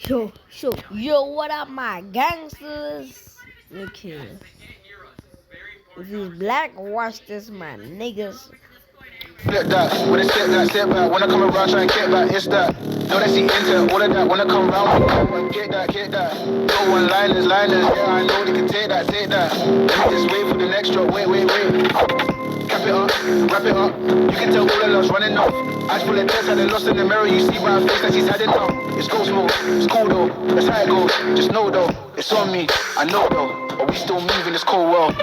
Yo, what up, my gangsters? Look here. If he's black, watch this, my niggas. Flip that, when it step back, when I come around, try and get back, it's that. Know that she into all of that, when I come round, get that. Go one liners, yeah, I know they can take that. Let me just wait for the next drop, wait. Cap it up, wrap it up, you can tell all the love's running off. Eyes full of tears, had it lost in the mirror, you see by her face that she's had enough. It's go smooth, it's cool though, that's how it goes, just know though, it's on me, I know though, but we still move in this cold world.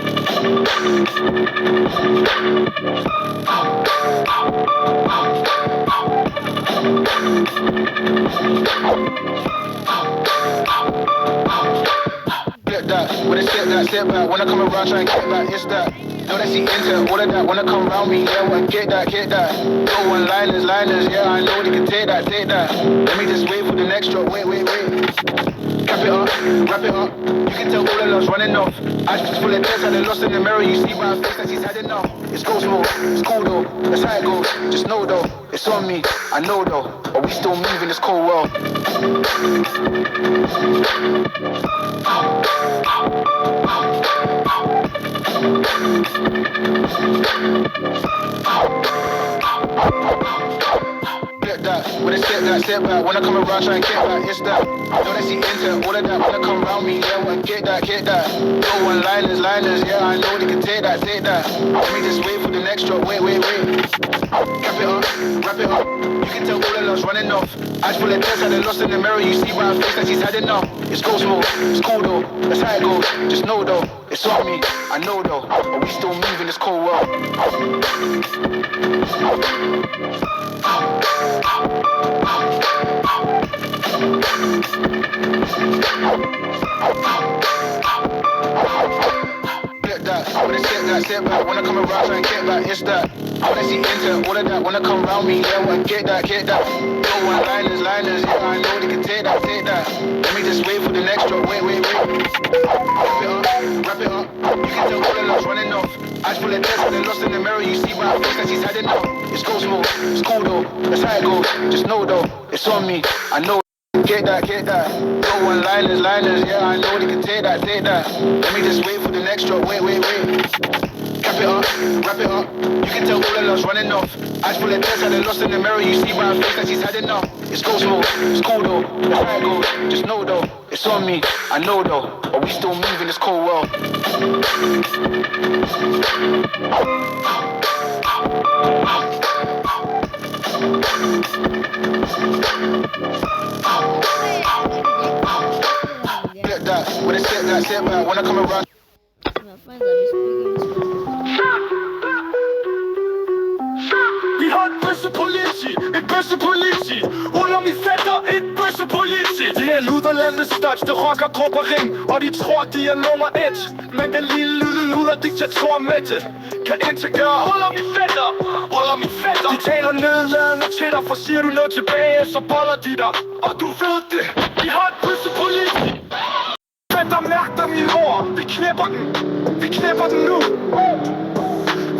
Flip that, when it step back, when I come around, try and get back, it's that. Know that she into all of that, when I come around me, yeah, well, get that. Go one liners, yeah, I know they can take that. Let me just wait for the next drop, wait. Cap it up, wrap it up, you can tell all the love's running off. Eyes full of tears, had it lost in the mirror, you see by her face that she's had enough. It's go smooth, it's cool though, that's how it goes, just know though, it's on me, I know though, but we still move in this cold world. Flip that, when it step back, when I come around, try and get back, it's that. Know that she into all of that, when I come round me, yeah, well, get that. Go one liners, yeah, I know they can take that. Let me just wait for the next drop, wait. Cap it up, wrap it up, you can tell all the love's running off. Eyes full of tears, had it lost in the mirror, you see by her face that she's had enough. It's go smooth, it's cool though, that's how it goes, just know though, it's on me, I know though, but we still move in this cold world. Flip that, when it step back, when I come around, try and get back, it's that. Know that she into all of that, when I come round me, yeah, well, get that. Go one liners, yeah, I know they can take that. Let me just wait for the next drop, wait. Wrap it up, you can tell all the love's running off. Eyes full of tears, had it lost in the mirror, you see by her face that she's had enough. It's go smooth, it's cool though, that's how it goes, just know though, it's on me, I know. Get that. Go one liners, yeah, I know they can take that. Let me just wait for the next drop, wait. Cap it up, wrap it up, you can tell all the love's running off. Eyes full of tears, had it lost in the mirror, you see by her face that she's had enough. It's go smooth, it's cool though, that's how it goes, just know though, it's on me, I know though, but we still move in this cold world. Flip that, when it step back, when I come around. My friends, I'll be speaking to. Vi har et bøssepoliti, ruller mi fætter et bøssepoliti. Det er luderlandets største rockergruppering, og de tror de er nummer 1. Men den lille luder diktator Mette kan intet gøre. Ruller mi fætter, de taler nedladende til dig, for siger du noget tilbage, så boller de dig. Og du ved det, vi har et bøssepoliti. Fætter, mærk dig min ord, vi knæpper den nu.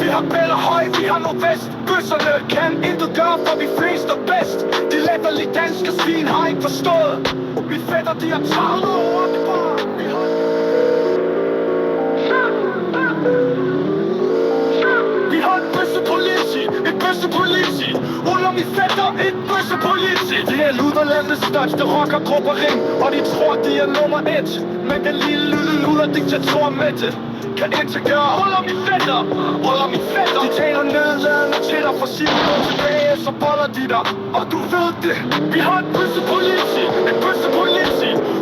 Vi har bæller høj, vi har nordvest. Bøsserne kan intet gøre, for vi flest er bedst. De latterlige danske svin har ikke forstået. Vi fætter, de har travlt over det bare. Vi har et bøssepoliti, ruller mi fætter et bøssepoliti. Det er luderlandets største rockergruppering, og de tror de er nummer 1. Men den lille luder diktator Mette kan intet gøre. Ruller mi fætter, de taler nedladende til dig, for siger du noget tilbage, så boller de dig. Og du ved det, vi har et bøssepoliti,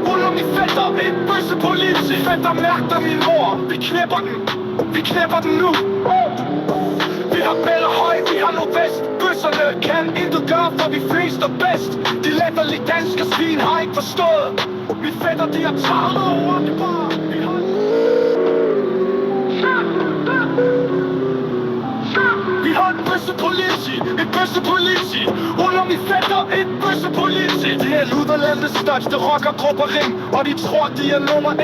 ruller mi fætter et bøssepoliti. Fætter, mærk dig min mor, vi knæpper den nu. Vi har bæller høj, vi har nordvest. Bøsserne kan intet gøre, for vi flest er bedst. De latterlige danske svin har ikke forstået. Vi fætter, de har travlt over det bare. Vi har et bøssepoliti, et bøssepoliti. Ruller min fætter, et bøssepoliti. Det er luderlandets største rockergruppering, og de tror de er nummer 1.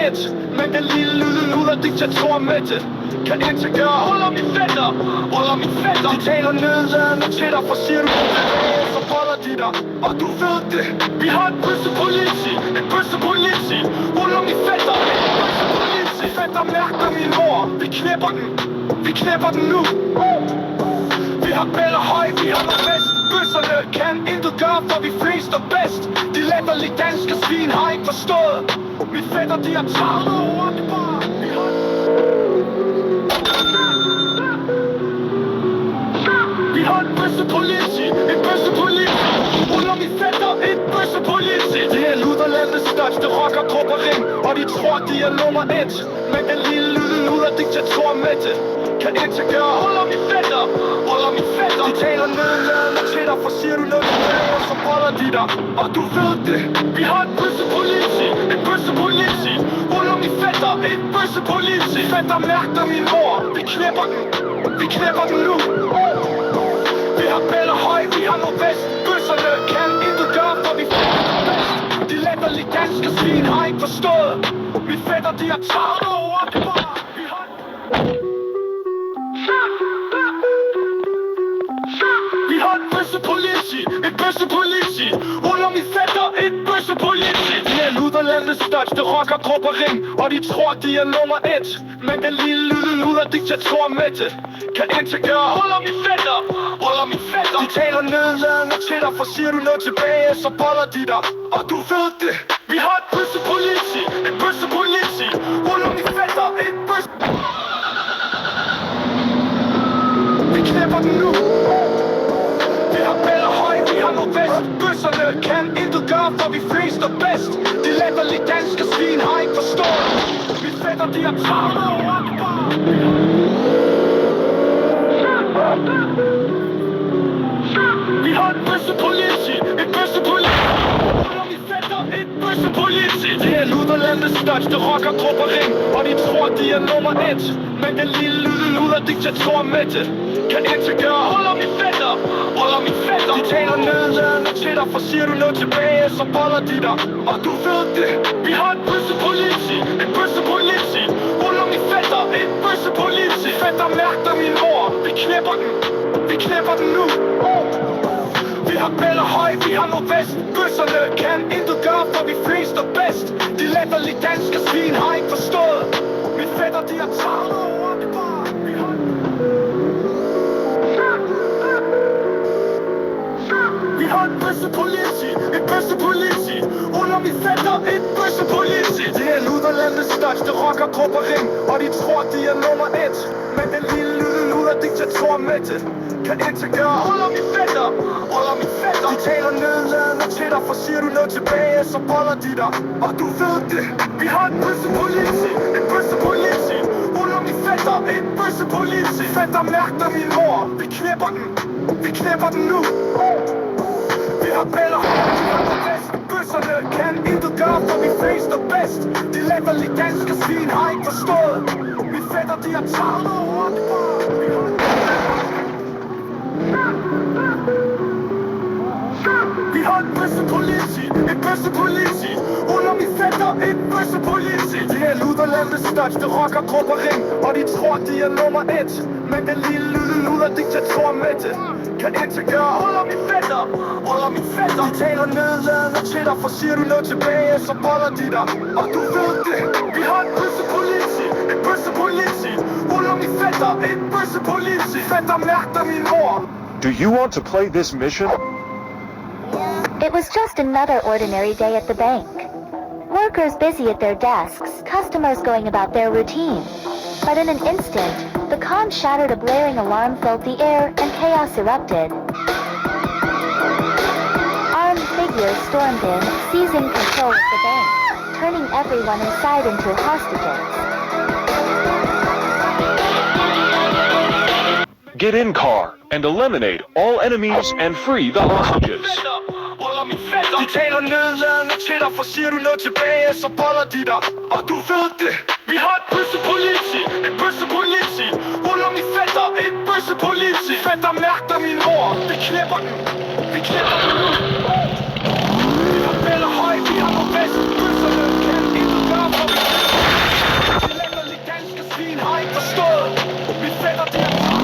Men den lille luder-diktator med det kan ikke gøre. Ruller min fætter, de taler nedladende til dig, for siger du så folder de dig, og du ved det. Vi har et bøssepoliti, ruller min fætter, et bøssepoliti. Fætter mærker min mor, vi knæpper den nu. Vi har bæller høj, vi har noget bedst. Bøsserne kan intet gøre, for vi flest er bedst. De latterlige danske svin har ikke forstået. Mine fætter, de har taget over det bare. Vi har et bøssepoliti, ruller min fætter, et bøssepoliti. Det er luderlandets største rockergruppering, og de tror de er nummer 1. Men den lille luder-diktator med det kan ikke gøre. Ruller min fætter, de taler nedladende til dig, for siger du noget tilbage, så folder de dig, og du ved det. Vi har et bøssepoliti, ruller min fætter, et bøssepoliti. Fætter mærker min mor, vi knæpper den nu. Vi har bæller høj, vi har noget bedst. Bøsserne kan intet gøre, for vi flest er bedst. De latterlige danske svin har ikke forstået. Mine fætter, de har taget over det bare. Vi har et bøssepoliti, ruller min fætter, et bøssepoliti. Det er luderlandets største rockergruppering, og de tror de er nummer 1. Men den lille luder-diktator med det kan ikke gøre. Ruller min fætter, de taler nedladende til dig, for siger du noget tilbage, så folder de dig, og du ved det. Vi har et bøssepoliti, ruller min fætter, et bøssepoliti. Vi knæpper den nu. Vi har bæller høj, vi har noget bedst. Bøsserne kan intet gøre, for vi flest er bedst. De latterlige danske svin har ikke forstået. Mine fætter, de har taget over det bare. Vi har et bøssepoliti, ruller min fætter, et bøssepoliti. Det er luderlandets største rockergruppering, og de tror de er nummer 1. Men den lille luder-diktator med det kan ikke gøre. Ruller min fætter, de taler nedladende til dig, for siger du noget tilbage, så folder de dig, og du ved det. Vi har et bøssepoliti, ruller min fætter, et bøssepoliti. Fætter mærker min mor, vi knæpper den nu. Vi har bæller høj, vi har noget bedst. Bøsserne kan intet gøre, for vi flest er bedst. De latterlige danske svin har ikke forstået. Mine fætter, de har taget over det bare. Vi har et bøssepoliti, ruller min fætter, et bøssepoliti. Det er luderlandets største rockergruppering, og de tror de er nummer 1. Men den lille luder-diktator med det kan ikke gøre. Ruller min fætter, de taler nedladende til dig, for siger du noget tilbage, så folder de dig, og du ved det. Vi har et bøssepoliti, ruller min fætter, et bøssepoliti. Fætter mærker min mor, vi knæpper den nu. Vi har bæller høj, vi har noget bedst. Bøsserne kan intet gøre, for vi flest er bedst. De latterlige danske svin har ikke forstået. Mine fætter, de har taget over det bare. Vi har et bøssepoliti, ruller min fætter, et bøssepoliti. Det er luderlandets største rockergruppering, og de tror de er nummer 1. Men den lille luder-diktator med det kan ikke gøre. Ruller min fætter, de taler nedladende til dig, for siger du noget tilbage, så folder de dig, og du ved det. Vi har et bøssepoliti, ruller min fætter, et bøssepoliti. Fætter mærker min mor. Do you want to play this mission? It was just another ordinary day at the bank. Workers busy at their desks, customers going about their routine. But in an instant, the calm shattered, a blaring alarm filled the air, and chaos erupted. Armed figures stormed in, seizing control of the bank, turning everyone inside into hostages. Get in car and eliminate all enemies and free the hostages. De taler nedladende til dig, for siger du noget tilbage, så folder de dig, og du ved det. Vi har et bøssepoliti, ruller min fætter. fætter et bøssepoliti. Fætter mærker min mor. Vi knæpper den. Vi knæpper den nu. Vi har bæller høj, vi har på vest. Bøsserne kan intet gøre for vi. De latterlige danske svin har ikke forstået. Vi fætter de her træk.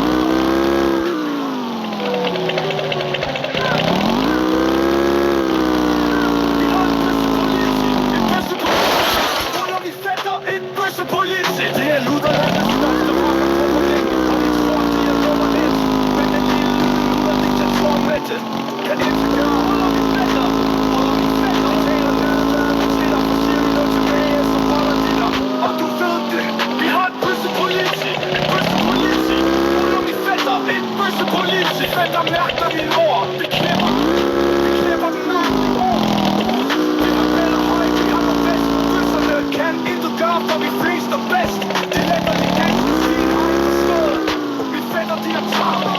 Vi har et bøssepoliti. Et bøssepoliti. Ruller vi fætter et bøssepoliti. Det er luderlandets største rockergruppering. Og vi tror, de er nummer 1. Men den lille luder-diktator med det kan ikke gøre. Ruller vi fætter. Ruller vi fætter. Vi taler nedladende til dig. For siger vi noget tilbage, så holder de dig. Og du ved det. Vi har et bøssepoliti. Et bøssepoliti. Ruller vi fætter. Et bøssepoliti. Fætter mærker min mor. Vi knæpper den. Vi knæpper den nu. Vi har bæller høj. Vi har noget vest. Bøsserne kan intet gøre, for vi flest og bedst. De latterlige danske svin har ikke forstået. Vi fætter de her travler.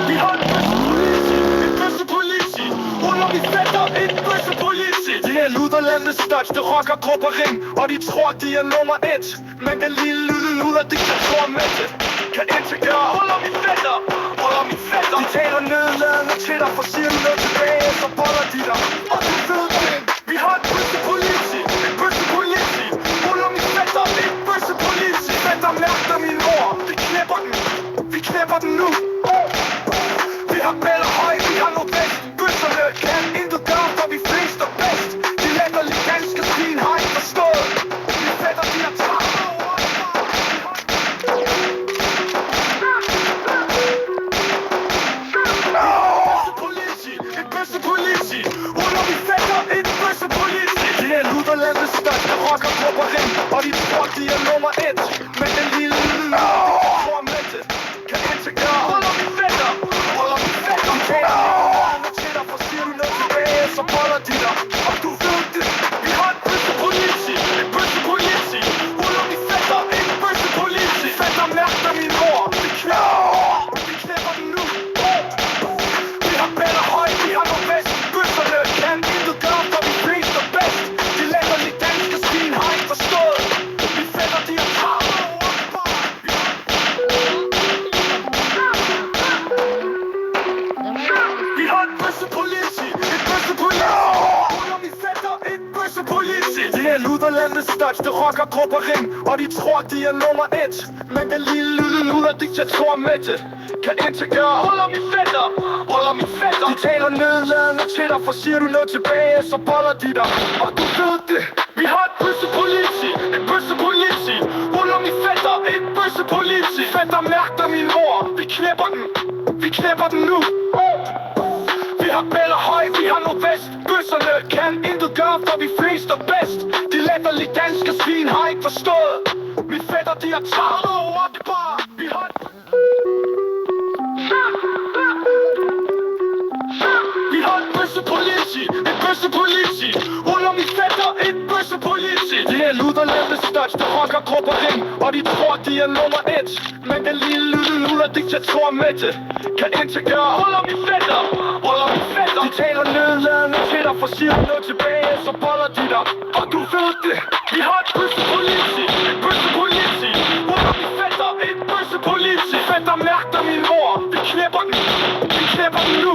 Vi har et bøssepoliti. Et bøssepoliti. Ruller vi fætter. Et bøssepoliti. Det er luderlandets største rockergruppering. Og de tror, de er nummer 1. Men den lille luder-diktator med det kan ikke gøre. Ruller vi fætter. Ruller vi fætter. De taler nedladende til dig. For siger du noget tilbage, så boller de dig. Og du ved det. Vi har et bøssepoliti. Et bøssepoliti. Ruller vi fætter. Et bøssepoliti. Fætter mærker min mor. Vi knæpper den. Vi knæpper den nu. Vi har bæller høj. Vi har noget vest. Bøsserne kan intet gøre, for vi flest og bedst. De latterlige danske svin har ikke forstået. Vi fætter de her travler. Et bøssepoliti. Ruller vi fætter. Et bøssepoliti. Det er luderlandets største rockergruppering. Og de tror, de er nummer 1. Men den lille tror med det kan ikke gøre. Ruller vi fætter. Ruller vi fætter. De taler nedladende til dig. For siger du noget tilbage, så boller de dig. Og du ved det. Vi har et bøssepoliti. Et bøssepoliti. Ruller vi fætter. Et bøssepoliti. Fætter mærker min mor. Vi knæpper den nu. Vi har bæller høj. Vi har noget vest. Bøsserne kan intet gøre, for vi flest og bedst. De latterlige danske svin har ikke forstået. Vi fætter de her travler. Vi har et bøssepoliti. Et bøssepoliti. Ruller vi fætter. Et bøssepoliti. Det er luderlandets største rockergruppering. Og de tror, de er nummer 1. Men den lille luder-diktator med det kan ikke gøre. Ruller vi fætter. Ruller vi fætter. De taler nedladende til dig. For siger du noget tilbage, så boller de dig. Og du ved det. Vi har et bøssepoliti. Et bøssepoliti. Ruller vi fætter. Et bøssepoliti. Fætter mærker min mor. Vi knæpper den. Vi knæpper den nu. Vi har bæller høj. Vi har noget vest. Bøsserne kan intet gøre, for vi flest og bedst. De latterlige danske svin har ikke forstået. Vi fætter de her travler. Vi har Vi har et bøssepoliti. Et bøssepoliti. Ruller vi fætter. Et bøssepoliti. Det er luderlandets største rockergruppering. Og de tror, de er nummer 1. Men den lille luder-diktator med det kan ikke gøre. Ruller vi fætter. Ruller vi fætter. De taler nedladende til dig. For siger du noget tilbage, så boller de dig. Og du ved det. Vi har et bøssepoliti. Et bøssepoliti. Ruller vi fætter. Et bøssepoliti. Fætter mærker min mor. Vi knæpper den. Vi knæpper den nu.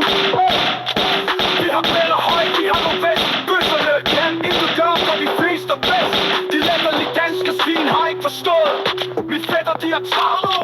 Vi har bæller høj. Vi har noget vest. Bøsserne kan intet gøre, for vi flest og bedst. De latterlige danske svin har ikke forstået. Vi fætter de her travler.